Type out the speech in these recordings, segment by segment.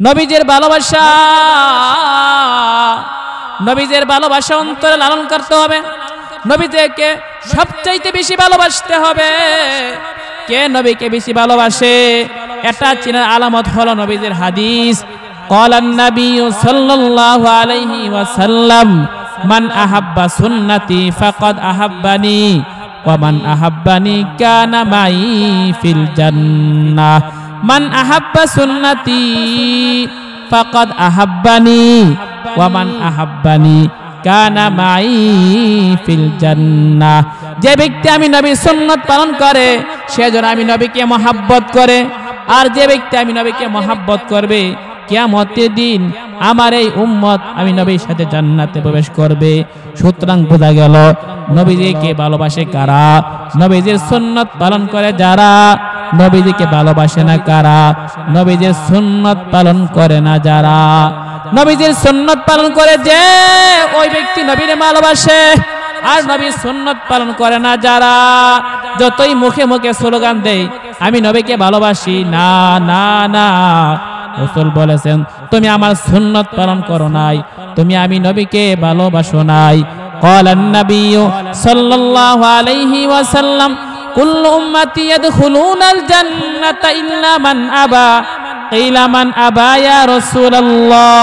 নবীজির ভালোবাসা অন্তরে লালন করতে হবে। নবীজিকে সবচাইতে বেশি ভালোবাসতে হবে। কে নবীকে বেশি ভালোবাসে এটা চেনার আলামত হলো নবীজির হাদিস। ক্বালান নবী সাল্লাল্লাহু আলাইহি ওয়াসাল্লাম মান আহাব্বা সুন্নতি ফাকাদ আহাব্বানি ওয়া মান আহাব্বানি কানা মাই ফিল জান্নাহ। মান আহাব্বা সুন্নতি ফাকাদ আহাব্বানি ওয়া মান আহাব্বানি কানা মাই ফিল জান্নাহ। যে ব্যক্তি আমি নবীর সুন্নাত পালন করে সে যেন আমি নবীকে মহব্বত করে, আর যে ব্যক্তি আমি নবীকে মহব্বত করবে কিয়ামতের দিন আমার এই উম্মত আমি নবীর সাথে জান্নাতে প্রবেশ করবে। সুতরাং বোঝা গেল নবীজিকে ভালোবাসে কারা? নবীজির সুন্নাত পালন করে যারা। নবীজিকে ভালোবাসে না কারা? নবীজির সুন্নাত পালন করে না যারা। নবীজির সুন্নাত পালন করে যে ওই ব্যক্তি নবীরে ভালোবাসে, আর নবীর সুন্নাত পালন করে না যারা। যতই মুখে মুখে স্লোগান দেয় আমি নবীকে ভালোবাসি, না না না, রাসূল বলেছেন তুমি আমার সুন্নাত পালন করো নাই, তুমি আমি নবীকে ভালোবাসো নাই। ক্বালান নবী সাল্লাল্লাহু আলাইহি ওয়াসাল্লাম কুল্লু উম্মতি ইয়াদখুলুনাল জান্নাতা ইল্লা মান আবা। কিলা মান আবা ইয়া রাসূলুল্লাহ?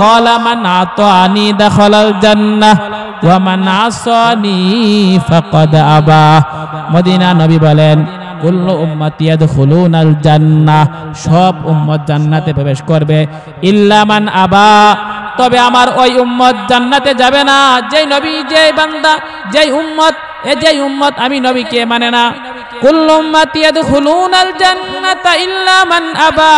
ক্বালা মান আতানি দাখালাল জান্নাহ ওয়া মান আসানি ফাকাদ আবা। মদিনা নবী বলেন কুল্লু উম্মতি ইয়াদখুলুনাল জান্নাহ, সব উম্মত জান্নাতে প্রবেশ করবে, ইল্লা মান আবা, তবে আমার ওই উম্মত জান্নাতে যাবে না যেই নবী, যেই বান্দা, যেই উম্মত আমি নবীকে মানে না। কুল্লু উম্মতি ইয়াদখুলুনাল জান্নাতা ইল্লা মান আবা।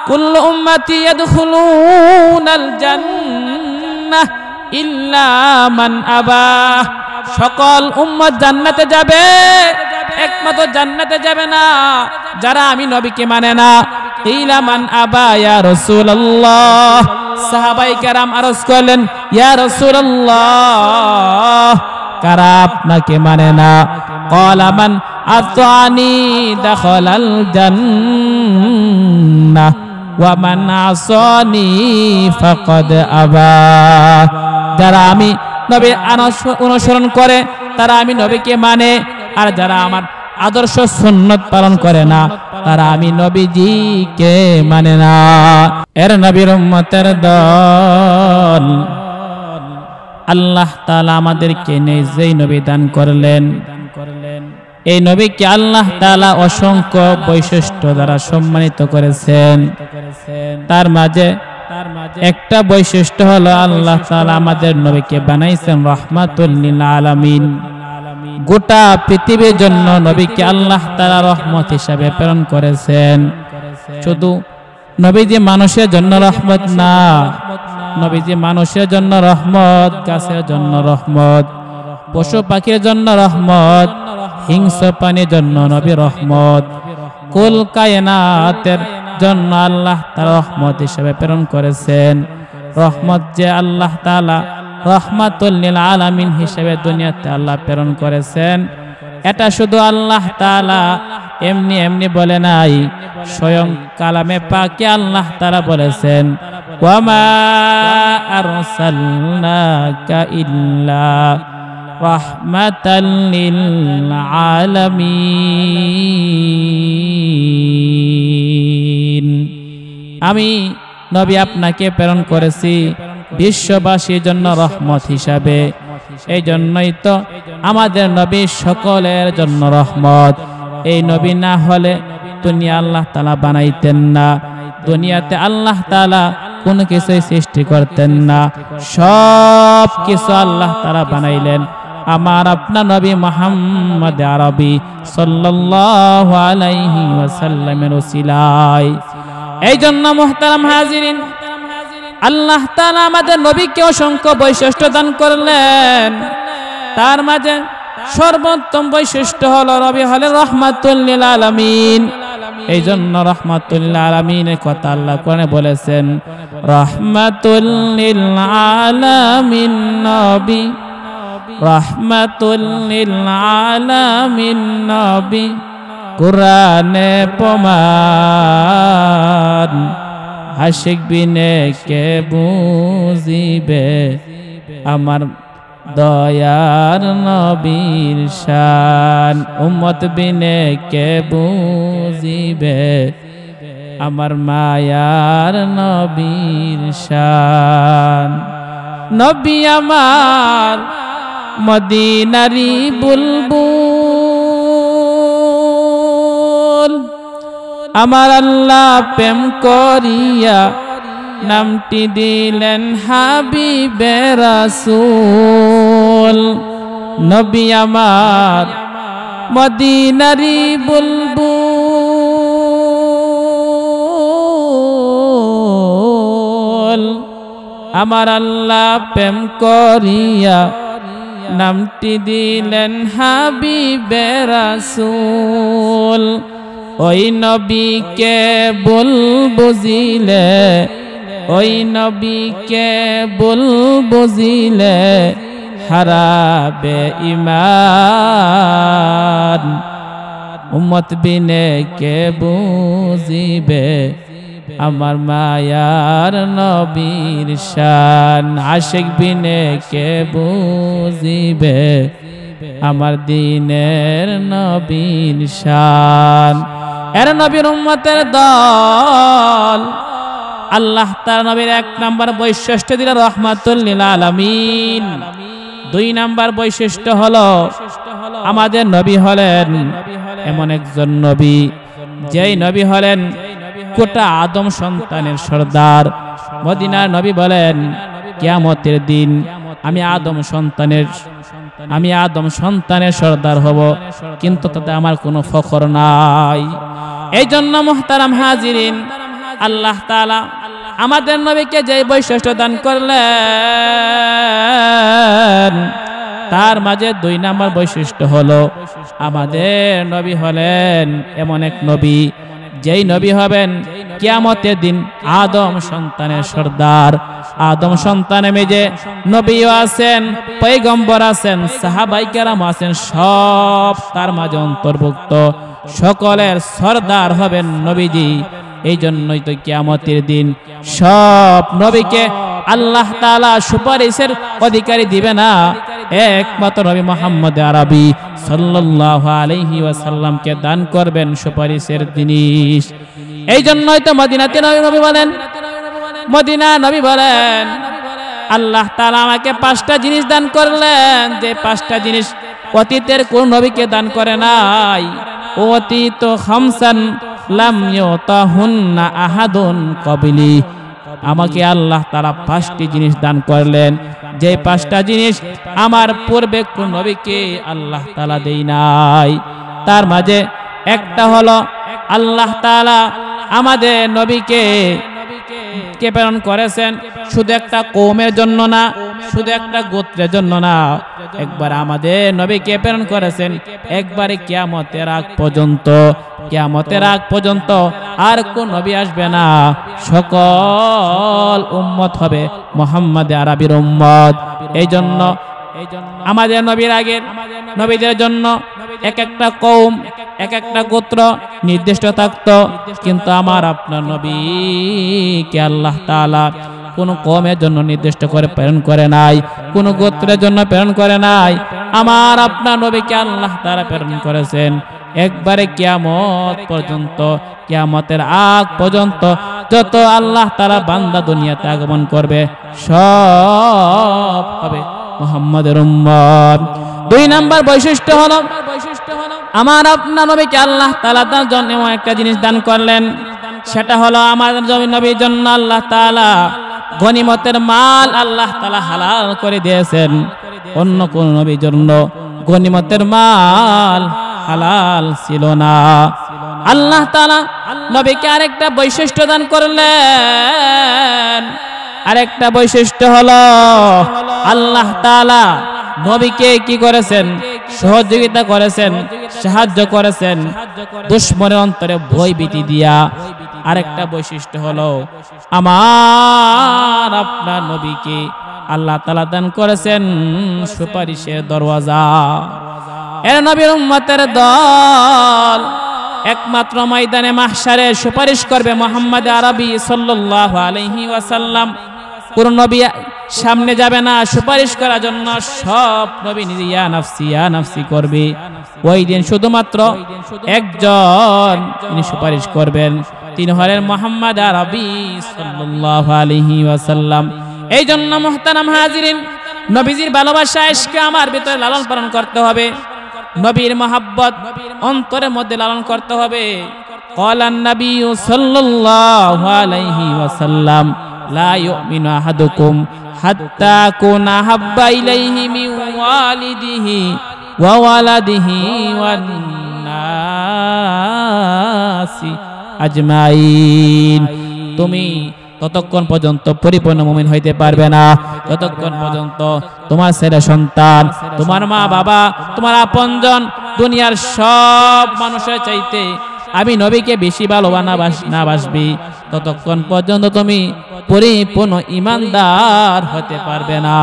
কুল্লু উম্মতি ইয়াদখুলুনাল জান্নাহ ইল্লা মান আবা। সকল উম্মত জান্নাতে যাবে, একমাত্র জান্নাতে যাবে না যারা আমি নবীকে মানে না। কিলা মান আবা ইয়া রাসূলুল্লাহ? সাহাবায়ে কেরাম আরজ করলেন ইয়া রাসূলুল্লাহ কারা আপনাকে মানে না? ক্বালা মান আতানি দাখালাল জান্নাহ ওয়া মান আসানি ফাকাদ আবা। যারা আমি নবীর অনুসরণ করে তারা আমি নবীকে মানে, আর যারা আমার আদর্শ সুন্নাত পালন করে না তারা আমি নবীজিকে মানে না। এর নবীর উম্মতের দল আল্লাহ তাআলা আমাদেরকে নিজেই নবী দান করলেন। এই নবীকে আল্লাহ তাআলা অসংখ্য বৈশিষ্ট্য দ্বারা সম্মানিত করেছেন। তার মাঝে একটা বৈশিষ্ট্য হলো আল্লাহ তাআলা আমাদের নবীকে বানাইছেন রাহমাতুল লিল আলামিন। গোটা পৃথিবীর জন্য নবীকে আল্লাহ তাআলা রহমত হিসাবে প্রেরণ করেছেন। শুধু নবীজি মানুষের জন্য রহমত না, নবীজি মানুষের জন্য রহমত, গাছের জন্য রহমত, পশু পাখির জন্য রহমত, হিংস্র প্রাণীর জন্য নবী রহমত, কুল কায়নাতের জন্য আল্লাহ তাআলা রহমত হিসেবে প্রেরণ করেছেন। রহমত যে আল্লাহ তাআলা রহমাতুল লিল আলামিন হিসেবে দুনিয়াতে আল্লাহ প্রেরণ করেছেন, এটা শুধু আল্লাহ তাআলা এমনি এমনি বলে নাই, স্বয়ং কালামে পাকে আল্লাহ তাআলা বলেছেন ওয়া মা আরসালনাকা ইল্লা রাহমাতাল লিল আলামিন। আমি নবী আপনাকে প্রেরণ করেছি বিশ্ববাসীর জন্য রহমত হিসাবে। এই জন্যই তো আমাদের নবী সকলের জন্য রহমত। এই নবী না হলে দুনিয়া আল্লাহ তাআলা বানাইতেন না, দুনিয়াতে আল্লাহ তাআলা কোনো কিছুই সৃষ্টি করতেন না, সব কিছু আল্লাহ তাআলা বানাইলেন আমার আপনার নবী মুহাম্মদ আরবি সাল্লাল্লাহু আলাইহি ওয়াসাল্লামের ওসিলায়। এই জন্য মুহতারাম হাজিরিন, আল্লাহ তাআলা আমাদের নবীকে অসংখ্য বৈশিষ্ট্য দান করলেন। তার মাঝে সর্বোত্তম বৈশিষ্ট্য হলো নবী হলেন রাহমাতুল লিল আলামিন। এই জন্য রাহমাতুল লিল আলামিনের কথা আল্লাহ কোরআনে বলেছেন রাহমাতুল লিল আলামিন নবী, রাহমাতুল লিল আলামিন নবী কোরআনে প্রমাণ আশিক বিনে কে বুঝিবে আমার দয়ার নবীর শান। উম্মত বিনে কে বুঝিবে আমার মায়ার নবীর শান। নবী আমার মদিনারি বুলবুল, আমার আল্লাহ প্রেম করিয়া নামটি দিলেন হাবিবে রাসূল। নবী আমার মদিনারি বুলবুল, আমার আল্লাহ প্রেম করিয়া নামটি দিলেন হাবিবে রাসূল। ওই নবীকে বুঝিলে, ওই নবীকে বুঝিলে হারাবে ঈমান। উম্মত বিনে কে বুঝিবে আমার মায়ার নবীর শান। আশিক বিনে কে বুঝিবে আমার দ্বীনের নবীর শান। এর নবীর উম্মতের দল। আল্লাহ তাআলা নবীর এক নাম্বার বৈশিষ্ট্য দিলেন রাহমাতুল লিল আলামিন। দুই নাম্বার বৈশিষ্ট্য হলো আমাদের নবী হলেন এমন একজন নবী, যেই নবী হলেন গোটা আদম সন্তানের সর্দার। মদিনার নবী বলেন কিয়ামতের দিন আমি আদম সন্তানের সর্দার হব, কিন্তু তাতে আমার কোনো ফখর নাই। এই জন্য মুহতারাম হাজিরিন, আল্লাহ তাআলা আমাদের নবীকে যে বৈশিষ্ট্য দান করলেন তার মাঝে দুই নাম্বার বৈশিষ্ট্য হলো আমাদের নবী হলেন এমন এক নবী, যেই নবী হবেন কিয়ামতের দিন আদম সন্তানের সর্দার। আদম সন্তানের মেজে নবীও আছেন, পয়গম্বর আছেন, সাহাবায়ে কেরাম আছেন, সব তার মাঝে অন্তর্ভুক্ত। সকলের সর্দার হবেন নবীজি। এই জন্যই তো কিয়ামতের দিন সব নবীকে আল্লাহ তাআলা সুপারিশের অধিকারী দিবে না, একমাত্র নবী মুহাম্মদ আরবি সাল্লাল্লাহু আলাইহি ওয়াসাল্লামকে দান করবেন সুপারিশের জিনিস। এই জন্যই তো মদিনাতে নবী বলেন, মদিনা নবী বলেন আল্লাহ তাআলা আমাকে 5টা জিনিস দান করলেন, যে 5টা জিনিস অতীতের কোন নবীকে দান করে নাই। অতীত খামসান লাম ইউতাহুন্না আহাদুন ক্বাবলি। আমাকে আল্লাহ তাআলা 5টি জিনিস দান করলেন, যে 5টা জিনিস আমার পূর্বে কোন নবীকে আল্লাহ তাআলা দেই নাই। তার মাঝে একটা হলো আল্লাহ তাআলা আমাদের নবীকে প্রেরণ করেছেন শুধু একটা কওমের জন্য না, শুধু একটা গোত্রের জন্য না, একবার আমাদের নবীকে প্রেরণ করেছেন একবারে কিয়ামতের আগ পর্যন্ত। কিয়ামতের আগ পর্যন্ত আর কোন নবী আসবে না, সকল উম্মত হবে মুহাম্মদ আরবির উম্মত। এই জন্য আমাদের নবীর আগের নবীদের জন্য এক একটা কওম, এক একটা গোত্র নির্দিষ্ট থাকতো, কিন্তু আমার আপনার নবীকে আল্লাহ তাআলা কোন কওমের জন্য নির্দিষ্ট করে প্রেরণ করে নাই, কোন গোত্রের জন্য প্রেরণ করে নাই। আমার আপনার নবীকে আল্লাহ তাআলা প্রেরণ করেছেন একবারে কিয়ামত পর্যন্ত। কিয়ামতের আগ পর্যন্ত যত আল্লাহ তাআলা বান্দা দুনিয়াতে আগমন করবে সব হবে মুহাম্মাদের উম্মত। 2 নাম্বার বৈশিষ্ট্য হলো আমার আপনার নবীকে আল্লাহ তাআলা তার জন্য একটা জিনিস দান করলেন, সেটা হলো আমার নবীর জন্য আল্লাহ তাআলা গনিমতের মাল আল্লাহ তাআলা হালাল করে দিয়েছেন। অন্য কোন নবীর জন্য গনিমতের মাল হালাল ছিল না। আল্লাহ তাআলা নবীকে আরেকটা বৈশিষ্ট্য দান করলেন, আরেকটা বৈশিষ্ট্য হলো আল্লাহ তাআলা নবীকে কি করেছেন? সহযোগিতা করেছেন, সাহায্য করেছেন দুশমনের অন্তরে ভয় ভীতি দিয়া। আরেকটা বৈশিষ্ট্য হলো আমার আপনার নবীকে আল্লাহ তাআলা দান করেছেন সুপারিশের দরওয়াজা। এর নবীর উম্মতের দল একমাত্র ময়দানে মাহশারে সুপারিশ করবে মুহাম্মদ আরবি সাল্লাল্লাহু আলাইহি ওয়াসাল্লাম। কোন নবী সামনে যাবে না সুপারিশ করার জন্য, সব নবী নিজে ইয়া নাফসি করবে। ওই দিন শুধুমাত্র একজন তিনি সুপারিশ করবেন, তিনি হলেন মুহাম্মদ আরবি সাল্লাল্লাহু আলাইহি ওয়াসাল্লাম। এই জন্য মুহতারাম হাজিরিন, নবীজির ভালোবাসা ইশকে আমার ভিতরে লালন পালন করতে হবে, নবীর মহব্বত অন্তরের মধ্যে লালন করতে হবে। ক্বালান নবী সাল্লাল্লাহু আলাইহি ওয়াসাল্লাম লা ইউমিনু আহাদুকুম হাত্তা কুনা হাব্বা ইলাইহি মিন ওয়ালিদিহি ওয়া ওয়ালাদিহি ওয়ান নাসি আজমাইন। তুমি ততক্ষণ পর্যন্ত পরিপূর্ণ মুমিন হইতে পারবে না যতক্ষণ পর্যন্ত তোমার ছেলে সন্তান, তোমার মা বাবা, তোমার আপনজন, দুনিয়ার সব মানুষের চাইতে আমি নবীকে বেশি না বাসবি, ততক্ষণ পর্যন্ত তুমি পরিপূর্ণ ইমানদার হতে পারবে না।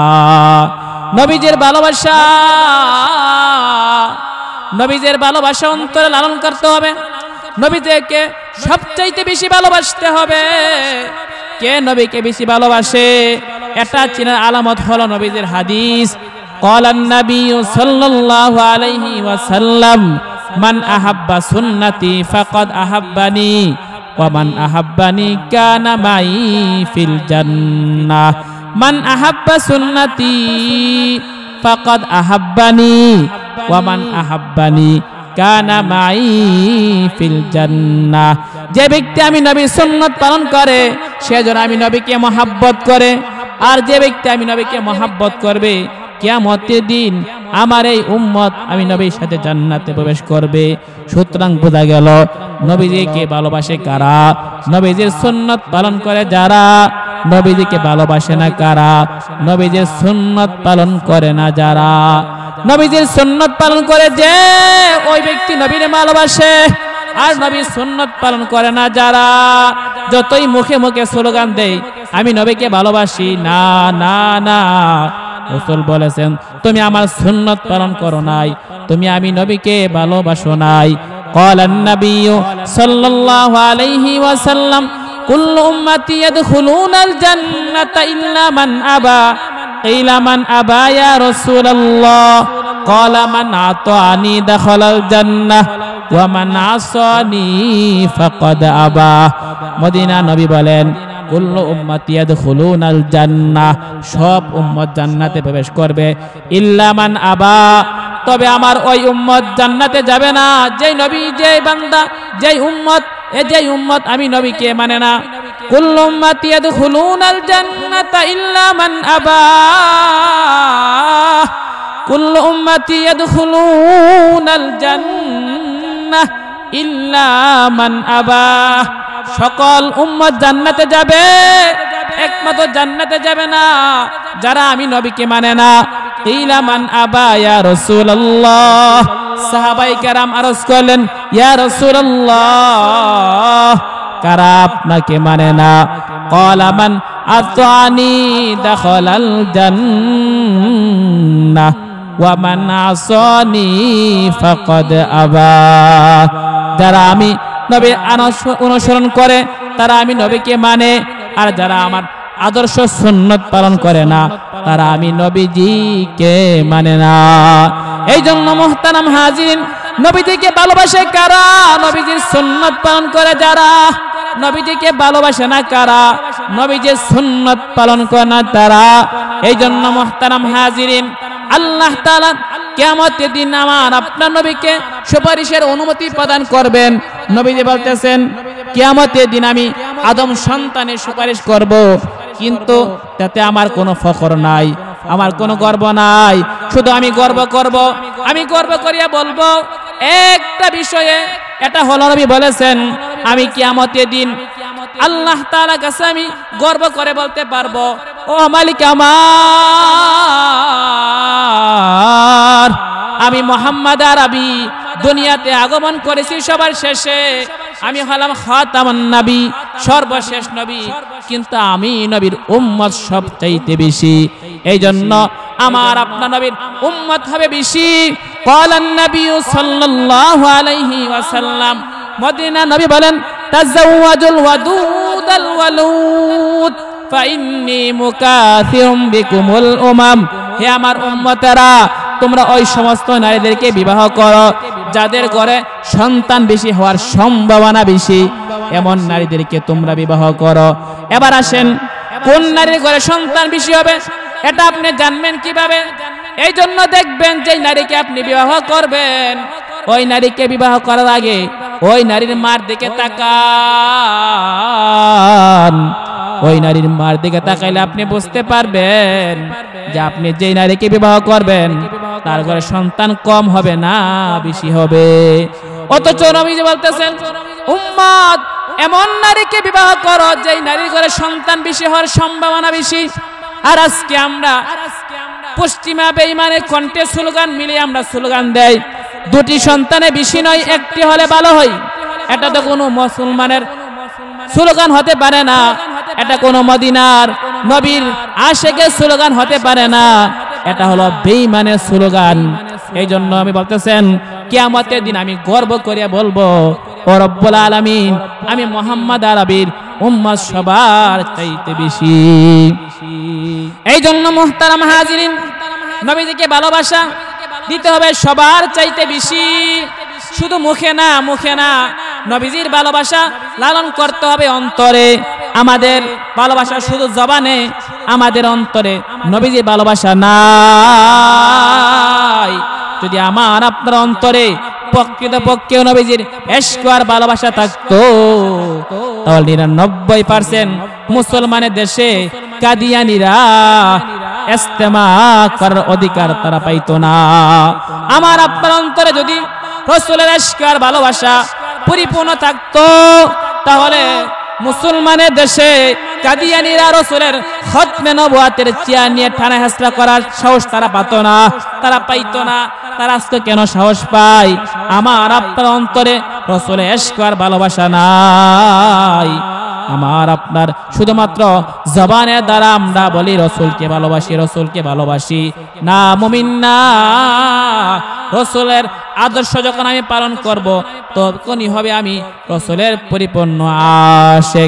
নবীজির ভালোবাসা অন্তরে লালন করতে হবে, নবীকে সবচাইতে বেশি ভালোবাসতে হবে। কে নবীকে বেশি ভালোবাসে এটা চেনার আলামত হলো নবীজির হাদিস। ক্বালান নবী সাল্লাল্লাহু আলাইহি ওয়াসাল্লাম মান আহাব্বা সুন্নতি ফাকাদ আহাব্বানি ওয়া মান আহাব্বানি কানা মাই ফিল জান্নাহ। মান আহাব্বা সুন্নতি ফাকাদ আহাব্বানি ওয়া মান আহাব্বানি কানা মাই ফিল জান্নাহ। যে ব্যক্তি আমি নবীর সুন্নাত পালন করে সে যেন আমি নবীকে মহব্বত করে, আর যে ব্যক্তি আমি নবীকে মহব্বত করবে কিয়ামতের দিন আমার এই উম্মত আমি নবীর সাথে জান্নাতে প্রবেশ করবে। সুতরাং বোঝা গেল নবীজিকে ভালোবাসে কারা? নবীজির সুন্নাত পালন করে যারা। নবীজিকে ভালোবাসে না কারা? নবীজির সুন্নাত পালন করে না যারা। নবীজির সুন্নাত পালন করে যে ওই ব্যক্তি নবীরে ভালোবাসে, আর নবীর সুন্নাত পালন করে না যারা। যতই মুখে মুখে স্লোগান দেয় আমি নবীকে ভালোবাসি, না না না, রাসূল বলেছেন তুমি আমার সুন্নাত পালন করো নাই, তুমি আমি নবীকে ভালোবাসো নাই। ক্বালান নবী সাল্লাল্লাহু আলাইহি ওয়াসাল্লাম কুল্লু উম্মতি ইয়াদখুলুনাল জান্নাতা ইল্লা মান আবা। কিলা মান আবা ইয়া রাসূলুল্লাহ? ক্বালা মান আতানি দাখালাল জান্নাহ ওয়া মান আসানি ফাকাদ আবা। মদিনা নবী বলেন কুল্লু উম্মতি ইয়াদখুলুনাল জান্নাহ, সব উম্মত জান্নাতে প্রবেশ করবে, ইল্লা মান আবা, তবে আমার ওই উম্মত জান্নাতে যাবে না যেই নবী, যেই বান্দা, যেই উম্মত আমি নবীকে মানে না। কুল্লু উম্মতি ইয়াদখুলুনাল জান্নাতা ইল্লা মান আবা, কুল্লু উম্মতি ইয়াদখুলুনাল জান্নাহ ইল্লা মান আবা। সকল উম্মত জান্নাতে যাবে, একমাত্র জান্নাতে যাবে না যারা আমি নবীকে মানে না। কিলা মান আবা ইয়া রাসূলুল্লাহ? সাহাবায়ে কেরাম আরজ করলেন ইয়া রাসূলুল্লাহ, কারা আপনাকে মানে না? ক্বালা মান আতানি দাখালাল জান্নাহ ওয়া মান আসানি ফাকাদ আবা। যারা আমি নবীর অনুসরণ করে তারা আমি নবীকে মানে, আর যারা আমার আদর্শ সুন্নাত পালন করে না তারা আমি নবীজিকে মানে না। এই জন্য মুহতারাম হাজিরিন, নবীজিকে ভালোবাসে কারা? নবীজির সুন্নাত পালন করে যারা। নবীজিকে ভালোবাসে না কারা? নবীজির সুন্নাত পালন করে না তারা। এই জন্য মুহতারাম হাজিরিন, আল্লাহ তাআলা কিয়ামতের দিন আমার আপনার নবীকে সুপারিশের অনুমতি প্রদান করবেন। নবীজি বলতেছেন কিয়ামতের দিন আমি আদম সন্তানের সুপারিশ করব, কিন্তু তাতে আমার কোনো ফখর নাই, আমার কোনো গর্ব নাই। শুধু আমি গর্ব করব, আমি গর্ব করিয়া বলবো একটা বিষয়ে, এটা হলো নবী বলেছেন আমি কিয়ামতের দিন আল্লাহ তাআলার কাছে আমি গর্ব করে বলতে পারবো, ও মালিক আমার, আমি মুহাম্মদ আরবি দুনিয়াতে আগমন করেছি সবার শেষে, আমি হলাম খাতামুন নবী, সর্বশেষ নবী, কিন্তু আমি নবীর উম্মত সবচাইতে বেশি। এই জন্য আমার আপনার নবীর উম্মত হবে বেশি। ক্বালান নবী সাল্লাল্লাহু আলাইহি ওয়াসাল্লাম মদিনা নবী বলেন তাজাওয়াজুল ওয়াদুদাল ওয়ালুদ ফাইন্নী মুকাথিরুম বিকুমুল উমাম। হে আমার উম্মতেরা, তোমরা ওই সমস্ত নারীদেরকে বিবাহ করো যাদের ঘরে সন্তান বেশি হওয়ার সম্ভাবনা বেশি, এমন নারীদেরকে তোমরা বিবাহ করো। এবার আসেন, কোন নারীর ঘরে সন্তান বেশি হবে এটা আপনি জানবেন কিভাবে? এই জন্য দেখবেন যে নারীকে আপনি বিবাহ করবেন, ওই নারীকে বিবাহ করার আগে ওই নারীর মার দিকে তাকান। ওই নারীর মার দিকে তাকাইলে আপনি বুঝতে পারবেন যে আপনি যেই নারীকে বিবাহ করবেন তার ঘরে সন্তান কম হবে না বেশি হবে। অথচ নবীজি বলতেছেন, উম্মত এমন নারীকে বিবাহ করো যেই নারীর ঘরে সন্তান বেশি হওয়ার সম্ভাবনা বেশি। আর আজকে আমরা পশ্চিমা বেঈমানের কণ্ঠে স্লোগান মিলিয়ে আমরা স্লোগান দেই, দুটি সন্তানে বেশি নয়, একটি হলে ভালো হয়। এটা তো কোনো মুসলমানের স্লোগান হতে পারে না, এটা কোনো মদিনার নবীর আশেকের স্লোগান হতে পারে না, এটা হলো বেঈমানের স্লোগান। এই জন্য আমি বলতেছেন, কিয়ামতের দিন আমি গর্ব করে বলবো, ও রব্বুল আলামিন, আমি মুহাম্মদ আরবির উম্মত সবার চাইতে বেশি। এই জন্য মুহতারাম হাজিরিন, নবীজিকে ভালোবাসা দিতে হবে সবার চাইতে বেশি। শুধু মুখে না, মুখে না, নবীজির ভালোবাসা লালন করতে হবে অন্তরে। আমাদের ভালোবাসা শুধু জবানে, আমাদের অন্তরে নবীজির ভালোবাসা নাই। যদি আমার আপনার অন্তরে প্রকৃতপক্ষে নবীজির ইশক আর ভালোবাসা থাকতো, তাহলে 99% মুসলমানের দেশে কাদিয়ানীরা ইস্তেমা করার অধিকার তারা পাইতো না। আমার আপনার অন্তরে যদি রাসূলের ইশক আর ভালোবাসা পরিপূর্ণ থাকতো, তাহলে মুসলমানের দেশে কাদিয়ানীরা রাসূলের খতমে নবুয়তের চেয়ার নিয়ে টানা হেঁচড়া করার সাহস তারা পাতো না, তারা পাইতো না। তারা আজকে কেন সাহস পায়? আমার আপনার অন্তরে রাসূলের ইশক আর ভালোবাসা নাই। আমার আপনার শুধুমাত্র জবানের দ্বারা আমরা বলি রাসূলকে ভালোবাসি, রাসূলকে ভালোবাসি, না মুমিন না। রাসূলের আদর্শ যখন আমি পালন করব, তখনই হবে আমি রাসূলের পরিপূর্ণ আশিক।